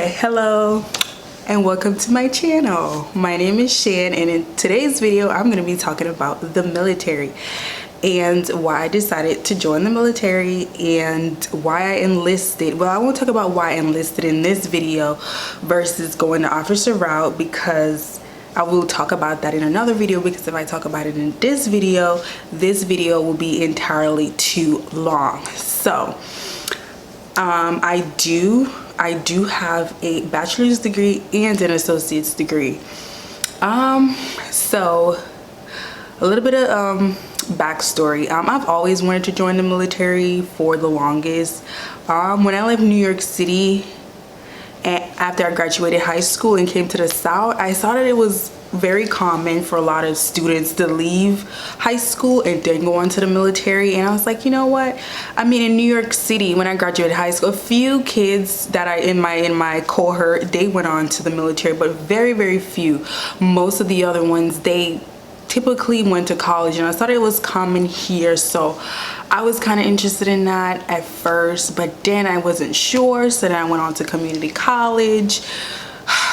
Hello and welcome to my channel. My name is Shan, and in today's video I'm going to be talking about the military and why I decided to join the military and why I enlisted. Well, I won't talk about why I enlisted in this video versus going the officer route, because I will talk about that in another video, because if I talk about it in this video will be entirely too long. So I do have a bachelor's degree and an associate's degree. So a little bit of backstory. I've always wanted to join the military for the longest. When I left New York City after I graduated high school and came to the South, I saw that it was very common for a lot of students to leave high school and then go on to the military. And I was like, you know what, I mean, in New York City when I graduated high school, a few kids that I in my cohort, they went on to the military, but very few. Most of the other ones, they typically went to college, and I thought it was common here, so I was kind of interested in that at first, but then I wasn't sure, so then I went on to community college.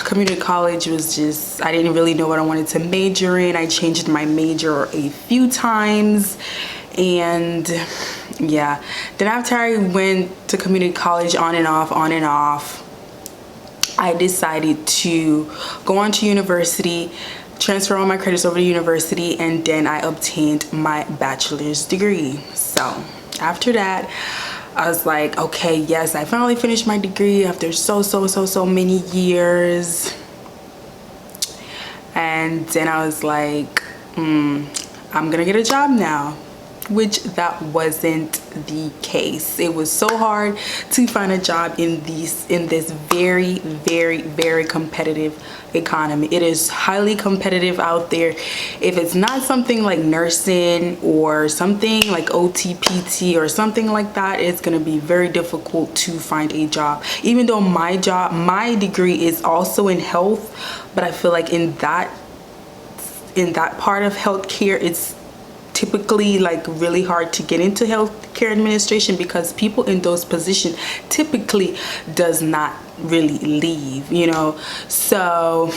Community college was just, I didn't really know what I wanted to major in. I changed my major a few times, and yeah, then after I went to community college on and off, I decided to go on to university, transfer all my credits over to university, and then I obtained my bachelor's degree. So after that, I was like, okay, yes, I finally finished my degree after so many years. And then I was like, I'm gonna get a job now, which that wasn't the case. It was so hard to find a job in this very competitive economy. It is highly competitive out there. If it's not something like nursing or something like OTPT or something like that, it's going to be very difficult to find a job. Even though my degree is also in health, but I feel like in that part of healthcare, it's typically like really hard to get into healthcare administration, because people in those positions typically does not really leave, you know. So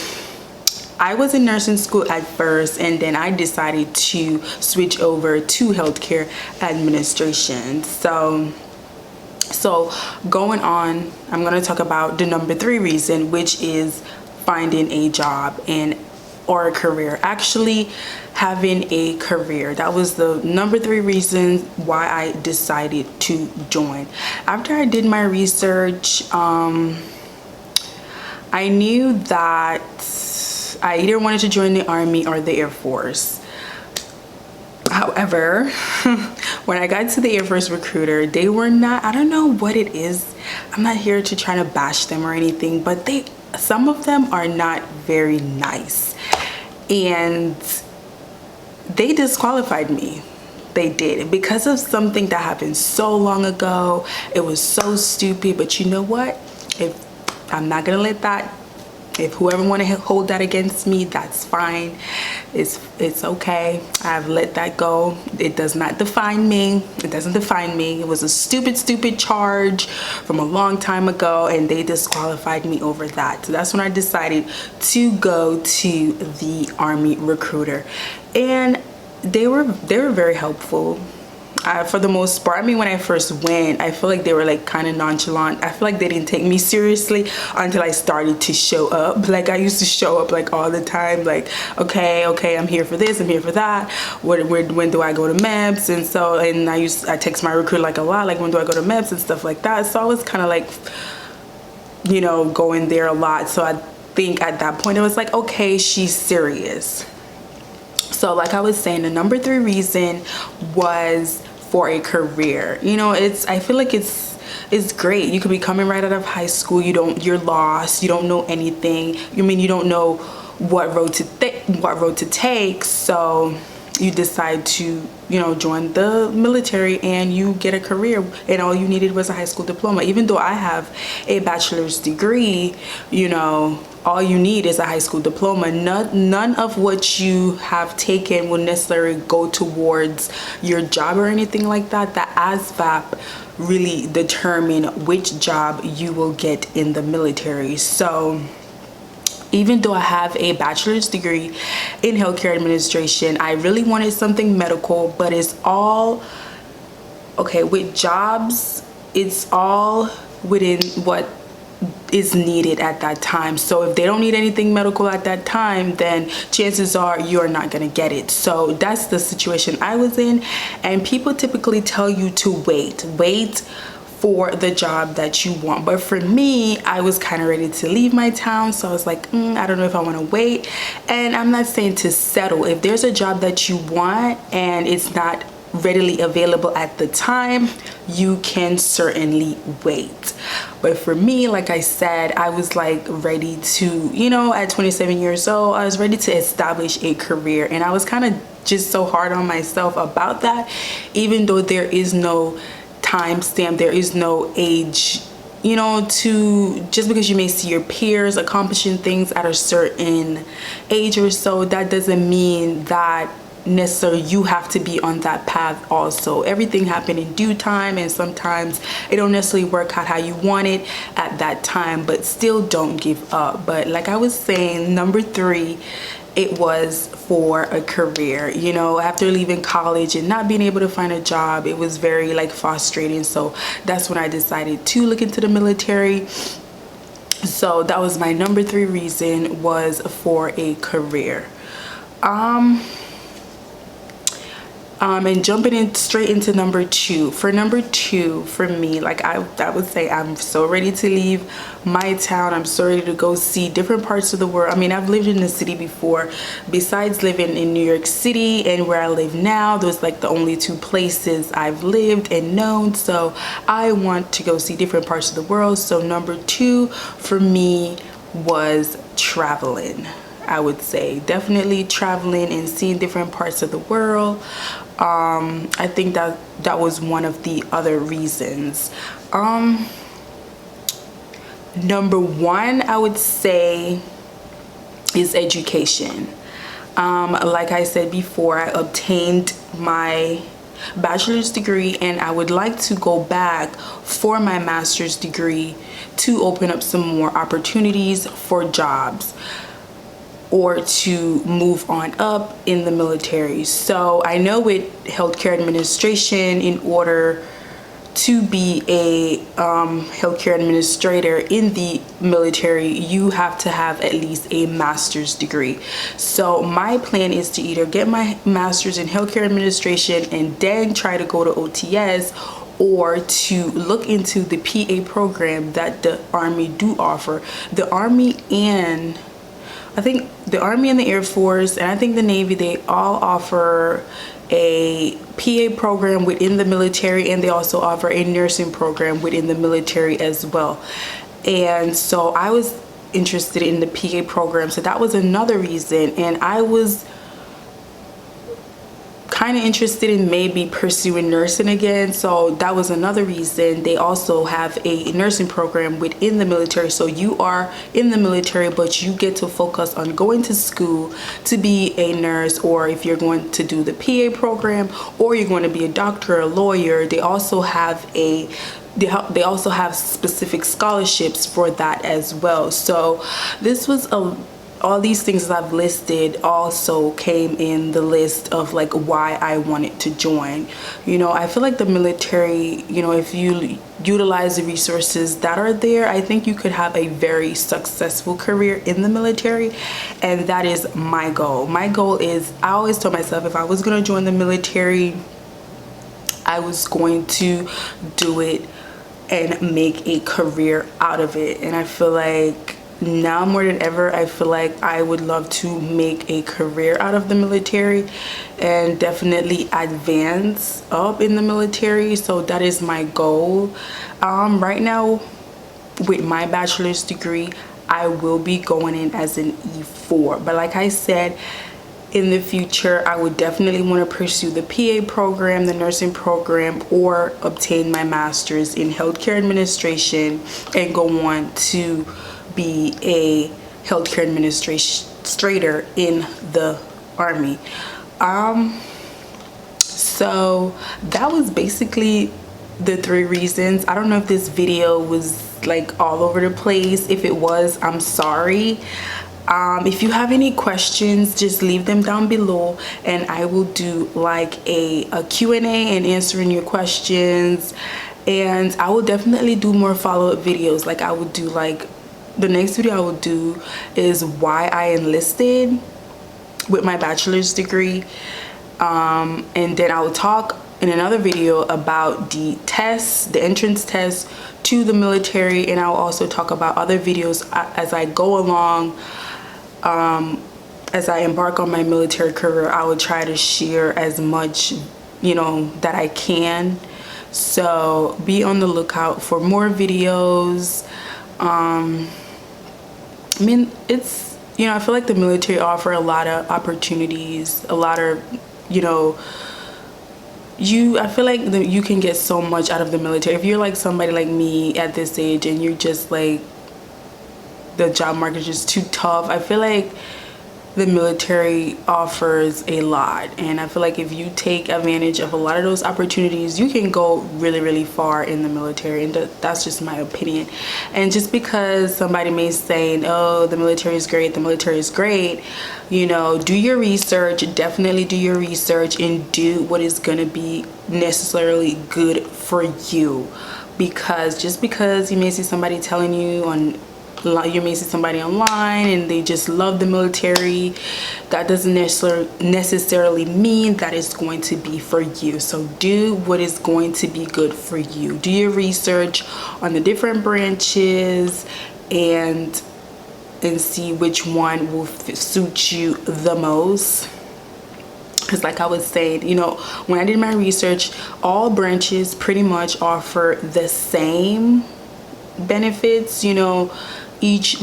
I was in nursing school at first, and then I decided to switch over to healthcare administration. So going on, I'm going to talk about the number 3 reason, which is finding a job or a career. Actually having a career, that was the number 3 reason why I decided to join. After I did my research, I knew that I either wanted to join the Army or the Air Force. However, when I got to the Air Force recruiter, they were not, I don't know what it is, I'm not here to try to bash them or anything, but some of them are not very nice, and they disqualified me. They did, because of something that happened so long ago. It was so stupid, but you know what, I'm not gonna let that, if whoever want to hold that against me, that's fine. It's okay. I've let that go. It does not define me. It doesn't define me. It was a stupid charge from a long time ago, and they disqualified me over that. So that's when I decided to go to the Army recruiter, and they were very helpful. For the most part, I mean, when I first went, I feel like they were like kind of nonchalant. I feel like they didn't take me seriously until I started to show up. Like I used to show up like all the time, like okay, I'm here for this, I'm here for that. When do I go to MEPS? And I text my recruiter like a lot, like when do I go to MEPS and stuff like that. So I was kind of like, you know, going there a lot. So I think at that point it was like, okay, she's serious. So like I was saying, the number 3 reason was for a career. You know, I feel like it's great. You could be coming right out of high school, you're lost, you don't know anything. I mean, you don't know what road to take, so you decide to, you know, join the military and you get a career, and all you needed was a high school diploma. Even though I have a bachelor's degree, you know, all you need is a high school diploma. None of what you have taken will necessarily go towards your job or anything like that. The ASVAB really determine which job you will get in the military. So even though I have a bachelor's degree in healthcare administration, I really wanted something medical, but it's all okay with jobs. It's all within what is needed at that time. So if they don't need anything medical at that time, then chances are you're not going to get it. So that's the situation I was in. And people typically tell you to wait for the job that you want. But for me, I was kind of ready to leave my town. So I was like, I don't know if I want to wait. And I'm not saying to settle. If there's a job that you want and it's not readily available at the time, you can certainly wait. But for me, like I said, I was like ready to, at 27 years old, I was ready to establish a career. And I was kind of just so hard on myself about that, even though there is no time stamp, there is no age, to just because you may see your peers accomplishing things at a certain age or so, that doesn't mean that necessarily you have to be on that path also. Everything happened in due time, and sometimes it don't necessarily work out how you want it at that time, but still don't give up. But like I was saying, number 3, it was for a career. After leaving college and not being able to find a job, it was very frustrating. So that's when I decided to look into the military. So that was my number 3 reason, was for a career. And jumping in straight into number 2. For number 2, for me, like I would say, I'm so ready to leave my town. I'm so ready to go see different parts of the world. I mean, I've lived in the city before. Besides living in New York City and where I live now, those like the only 2 places I've lived and known. So I want to go see different parts of the world. So number 2 for me was traveling. I would say definitely traveling and seeing different parts of the world. I think that was one of the other reasons. Number 1, I would say, is education. Like I said before, I obtained my bachelor's degree, and I would like to go back for my master's degree to open up some more opportunities for jobs, or to move on up in the military. So I know with healthcare administration, in order to be a healthcare administrator in the military, you have to have at least a master's degree. So my plan is to either get my master's in healthcare administration and then try to go to OTS, or to look into the PA program that the Army do offer. The Army and I think the Army and the Air Force, and I think the Navy, they all offer a PA program within the military, and they also offer a nursing program within the military as well. And so I was interested in the PA program, so that was another reason. And I was kind of interested in maybe pursuing nursing again, so that was another reason. They also have a nursing program within the military, so you are in the military but you get to focus on going to school to be a nurse, or if you're going to do the PA program, or you're going to be a doctor or a lawyer, they also have specific scholarships for that as well. So this was all these things that I've listed also came in the list of like why I wanted to join. I feel like the military, if you utilize the resources that are there, I think you could have a very successful career in the military. And that is my goal. My goal is, I always told myself, if I was going to join the military, I was going to do it and make a career out of it. And I feel like now more than ever, I feel like I would love to make a career out of the military and definitely advance up in the military. So that is my goal. Right now, with my bachelor's degree, I will be going in as an E4. But like I said, in the future, I would definitely want to pursue the PA program, the nursing program, or obtain my master's in healthcare administration and go on to be a healthcare administrator in the Army. So that was basically the 3 reasons. I don't know if this video was like all over the place. If it was, I'm sorry. If you have any questions, just leave them down below and I will do like a Q&A and answering your questions. And I will definitely do more follow-up videos. Like I would do, like the next video I will do is why I enlisted with my bachelor's degree. And then I will talk in another video about the tests, the entrance test to the military, and I'll also talk about other videos as I go along. As I embark on my military career, I will try to share as much, you know, that I can. So be on the lookout for more videos. I mean, it's, you know, I feel like the military offer a lot of opportunities, a lot of, you know, I feel like you can get so much out of the military. If you're like somebody like me at this age and you're just like, the job market is just too tough, I feel like the military offers a lot, and I feel like if you take advantage of a lot of those opportunities, you can go really, really far in the military. And that's just my opinion. And just because somebody may say, oh, the military is great, the military is great, you know, do your research. Definitely do your research and do what is going to be necessarily good for you. Because just because you may see somebody telling you you may see somebody online and they just love the military, that doesn't necessarily mean that it's going to be for you. So do what is going to be good for you. Do your research on the different branches and see which one will suit you the most. Because like I was saying, you know, when I did my research, all branches pretty much offer the same benefits. You know, each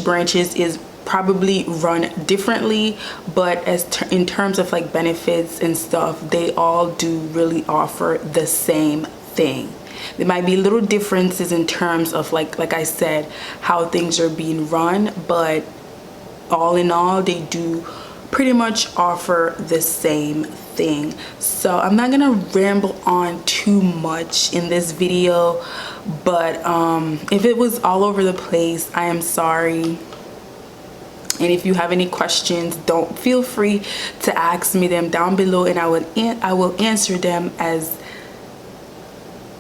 branches is probably run differently, but in terms of like benefits and stuff, they all do really offer the same thing. There might be little differences in terms of like I said, how things are being run, but all in all, they do pretty much offer the same thing. So I'm not gonna ramble on too much in this video, but if it was all over the place, I am sorry. And if you have any questions, don't feel free to ask me them down below, and I will answer them as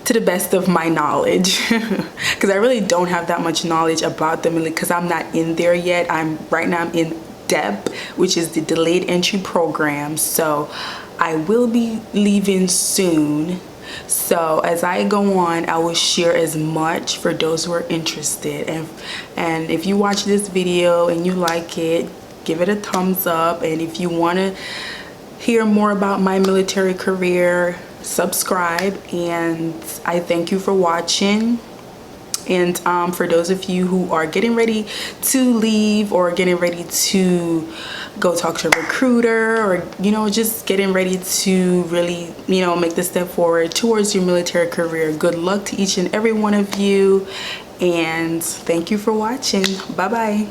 to the best of my knowledge. Because I really don't have that much knowledge about them, because I'm not in there yet. Right now I'm in DEP, which is the delayed entry program. So I will be leaving soon. So as I go on, I will share as much for those who are interested. And if you watch this video and you like it, give it a thumbs up. And if you want to hear more about my military career, subscribe. And I thank you for watching. And for those of you who are getting ready to leave or getting ready to go talk to a recruiter, or, you know, just getting ready to really, you know, make the step forward towards your military career, good luck to each and every one of you. And thank you for watching. Bye bye.